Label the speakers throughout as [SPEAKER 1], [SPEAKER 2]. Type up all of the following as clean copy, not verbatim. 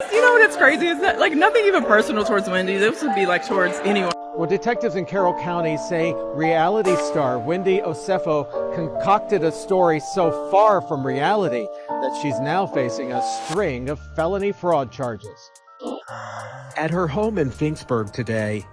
[SPEAKER 1] You know what's crazy is that, like, nothing even personal towards Wendy. This would be, like, towards anyone.
[SPEAKER 2] Well, detectives in Carroll County say reality star Wendy Osefo concocted a story so far from reality that she's now facing a string of felony fraud charges. At her home in Finksburg today,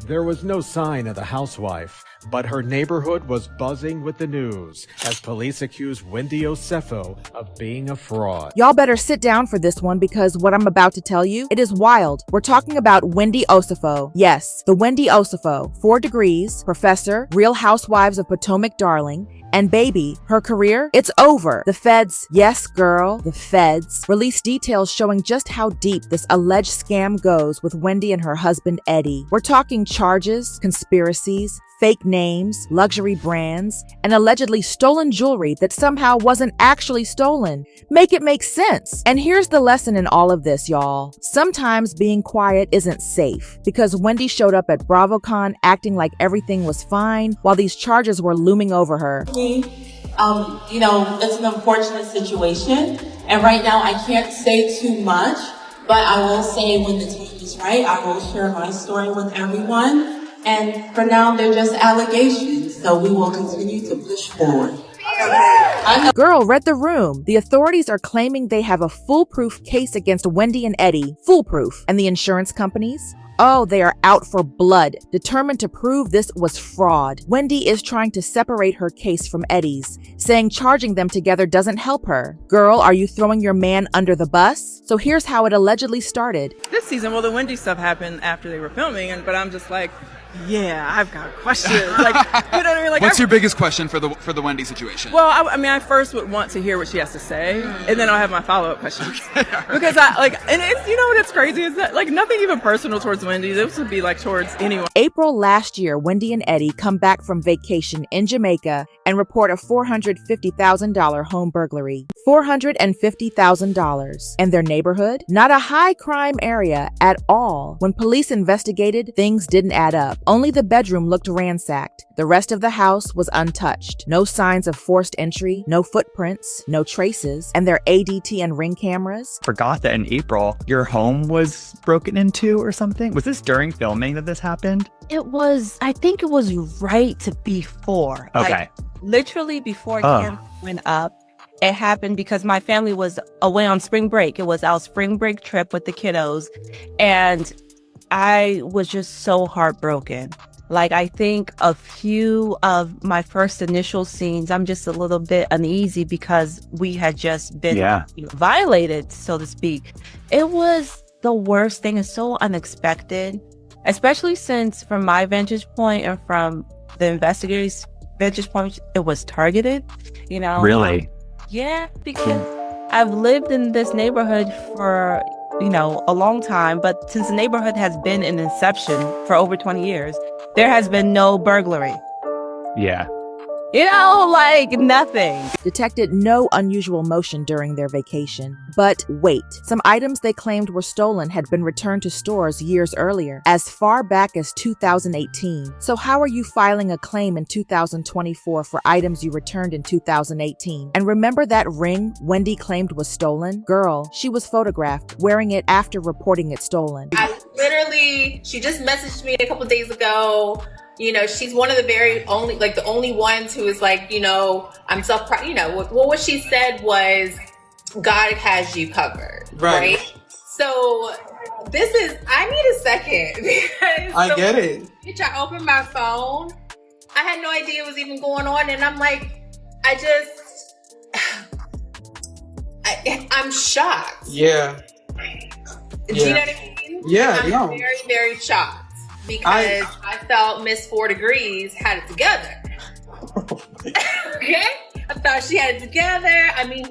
[SPEAKER 2] there was no sign of the housewife, but her neighborhood was buzzing with the news as police accused Wendy Osefo of being a fraud.
[SPEAKER 3] Y'all better sit down for this one because what I'm about to tell you, it is wild. We're talking about Wendy Osefo. Yes, the Wendy Osefo, 4 degrees, professor, Real Housewives of Potomac darling, and baby, her career, it's over. The feds, yes girl, the feds, released details showing just how deep this alleged scam goes with Wendy and her husband Eddie. We're talking charges, conspiracies, fake names, luxury brands, and allegedly stolen jewelry that somehow wasn't actually stolen. Make it make sense. And here's the lesson in all of this, y'all. Sometimes being quiet isn't safe because Wendy showed up at BravoCon acting like everything was fine while these charges were looming over her.
[SPEAKER 4] It's an unfortunate situation, and right now I can't say too much, but I will say when the time is right, I will share my story with everyone. And for now, they're just allegations, so we will continue to push forward.
[SPEAKER 3] Girl, read the room. The authorities are claiming they have a foolproof case against Wendy and Eddie. Foolproof. And the insurance companies? Oh, they are out for blood, determined to prove this was fraud. Wendy is trying to separate her case from Eddie's, saying charging them together doesn't help her. Girl, are you throwing your man under the bus? So here's how it allegedly started.
[SPEAKER 1] This season, well, the Wendy stuff happened after they were filming, but I'm just like, yeah, I've got questions. Like, you know what I mean? Like,
[SPEAKER 5] what's your biggest question for the Wendy situation?
[SPEAKER 1] Well, I first would want to hear what she has to say, and then I'll have my follow-up questions. Because and it's, you know what's crazy is that, like, nothing even personal towards Wendy. This would be, like, towards anyone.
[SPEAKER 3] April last year, Wendy and Eddie come back from vacation in Jamaica and report a $450,000 home burglary. $450,000. And their neighborhood? Not a high crime area at all. When police investigated, things didn't add up. Only the bedroom looked ransacked. The rest of the house was untouched. No signs of forced entry, no footprints, no traces, and their ADT and Ring cameras.
[SPEAKER 6] Forgot that in April, your home was broken into or something. Was this during filming that this happened?
[SPEAKER 7] I think it was right before.
[SPEAKER 6] Okay.
[SPEAKER 7] Like, literally before camera went up. It happened because my family was away on spring break. It was our spring break trip with the kiddos. And I was just so heartbroken. Like, I think a few of my first initial scenes, I'm just a little bit uneasy because we had just been violated, so to speak. It was the worst thing. It's so unexpected, especially since from my vantage point and from the investigators' vantage point, it was targeted,
[SPEAKER 6] Really?
[SPEAKER 7] Yeah, because I've lived in this neighborhood for a long time, but since the neighborhood has been in inception for over 20 years, there has been no burglary.
[SPEAKER 6] Yeah.
[SPEAKER 7] Like nothing.
[SPEAKER 3] Detected no unusual motion during their vacation. But wait, some items they claimed were stolen had been returned to stores years earlier, as far back as 2018. So how are you filing a claim in 2024 for items you returned in 2018? And remember that ring Wendy claimed was stolen? Girl, she was photographed wearing it after reporting it stolen.
[SPEAKER 4] She just messaged me a couple days ago. She's one of the the only ones who is like, I'm what she said was, God has you covered, right? So I need a second. Because
[SPEAKER 5] I get it.
[SPEAKER 4] Bitch, I opened my phone. I had no idea it was even going on. And I'm like, I'm shocked.
[SPEAKER 5] Yeah.
[SPEAKER 4] Do you know what I mean?
[SPEAKER 5] Yeah,
[SPEAKER 4] I'm very, very shocked. Because I felt Miss 4 Degrees had it together. Okay? I thought she had it together. I mean,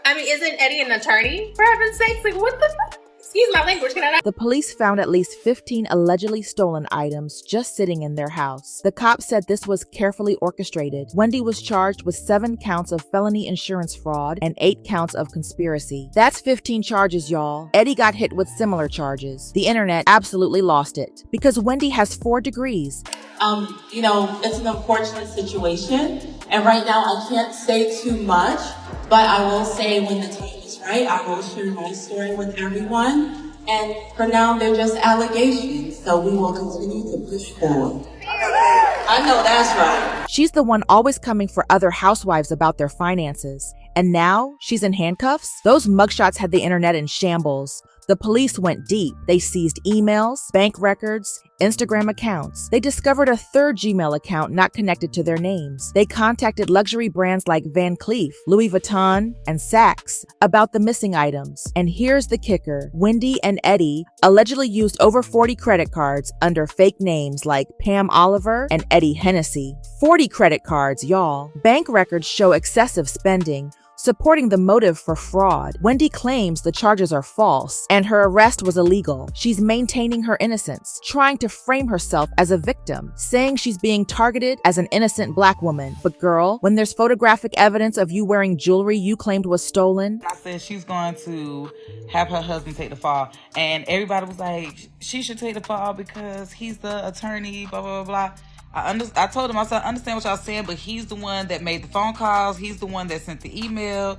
[SPEAKER 4] isn't Eddie an attorney? For heaven's sakes, like, what the fuck? Excuse my language, can I not?
[SPEAKER 3] The police found at least 15 allegedly stolen items just sitting in their house. The cops said this was carefully orchestrated. Wendy was charged with 7 counts of felony insurance fraud and 8 counts of conspiracy. That's 15 charges, y'all. Eddie got hit with similar charges. The internet absolutely lost it because Wendy has 4 degrees.
[SPEAKER 4] It's an unfortunate situation, and right now I can't say too much, but I will say when the time is
[SPEAKER 8] allegations, right? I will share my story with everyone. And for now, they're just allegations. So we will continue to push forward. I know that's right.
[SPEAKER 3] She's the one always coming for other housewives about their finances. And now she's in handcuffs? Those mugshots had the internet in shambles. The police went deep. They seized emails, bank records, Instagram accounts. They discovered a third Gmail account not connected to their names. They contacted luxury brands like Van Cleef, Louis Vuitton, and Saks about the missing items. And here's the kicker. Wendy and Eddie allegedly used over 40 credit cards under fake names like Pam Oliver and Eddie Hennessy. 40 credit cards, y'all. Bank records show excessive spending, supporting the motive for fraud. Wendy claims the charges are false and her arrest was illegal. She's maintaining her innocence, trying to frame herself as a victim, saying she's being targeted as an innocent black woman. But girl, when there's photographic evidence of you wearing jewelry you claimed was stolen.
[SPEAKER 9] I said she's going to have her husband take the fall, and everybody was like, she should take the fall because he's the attorney, blah, blah, blah, blah. I told him, I said, I understand what y'all saying, but he's the one that made the phone calls. He's the one that sent the email.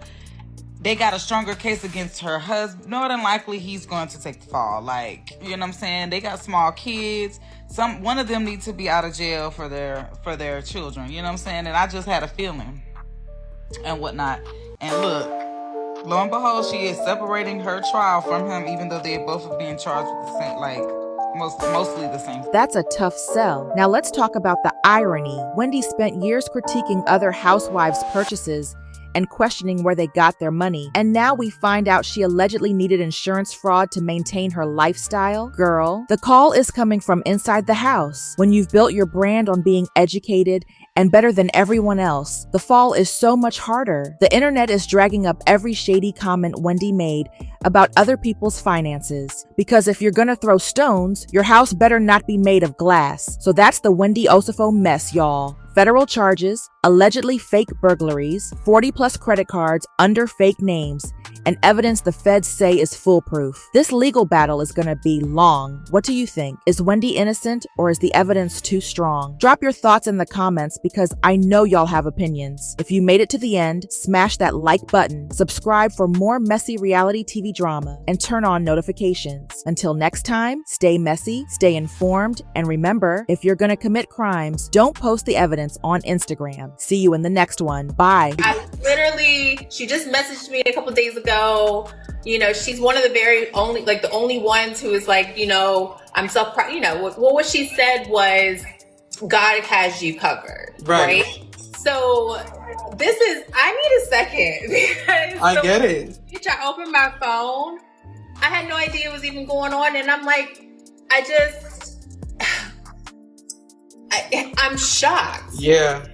[SPEAKER 9] They got a stronger case against her husband. More than likely, he's going to take the fall. Like, you know what I'm saying? They got small kids. One of them needs to be out of jail for their children. You know what I'm saying? And I just had a feeling and whatnot. And look, lo and behold, she is separating her trial from him, even though they both are being charged with the same, like, mostly the same.
[SPEAKER 3] That's a tough sell. Now let's talk about the irony. Wendy spent years critiquing other housewives' purchases and questioning where they got their money. And now we find out she allegedly needed insurance fraud to maintain her lifestyle. Girl, the call is coming from inside the house. When you've built your brand on being educated and better than everyone else, the fall is so much harder. The internet is dragging up every shady comment Wendy made about other people's finances. Because if you're gonna throw stones, your house better not be made of glass. So that's the Wendy Osefo mess, y'all. Federal charges, allegedly fake burglaries, 40 plus credit cards under fake names, and evidence the feds say is foolproof. This legal battle is gonna be long. What do you think? Is Wendy innocent or is the evidence too strong? Drop your thoughts in the comments because I know y'all have opinions. If you made it to the end, smash that like button, subscribe for more messy reality TV drama, and turn on notifications. Until next time, stay messy, stay informed, and remember, if you're gonna commit crimes, don't post the evidence on Instagram. See you in the next one. Bye.
[SPEAKER 4] She just messaged me a couple days ago. You know, she's one of the the only ones who is like, you know, I'm you know, well, what she said was, God has you covered. Right? So I need a second because
[SPEAKER 5] I get it.
[SPEAKER 4] I opened my phone. I had no idea it was even going on. And I'm like, I'm shocked.
[SPEAKER 5] Yeah.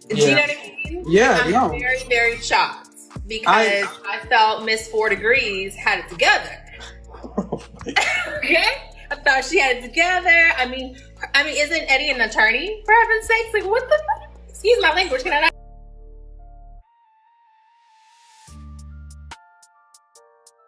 [SPEAKER 4] Do you know what I mean?
[SPEAKER 5] Yeah,
[SPEAKER 4] I'm very, very shocked because I felt Miss 4 Degrees had it together. Okay? I thought she had it together. I mean, isn't Eddie an attorney? For heaven's sakes, like, what the fuck? Excuse my language. Can I not?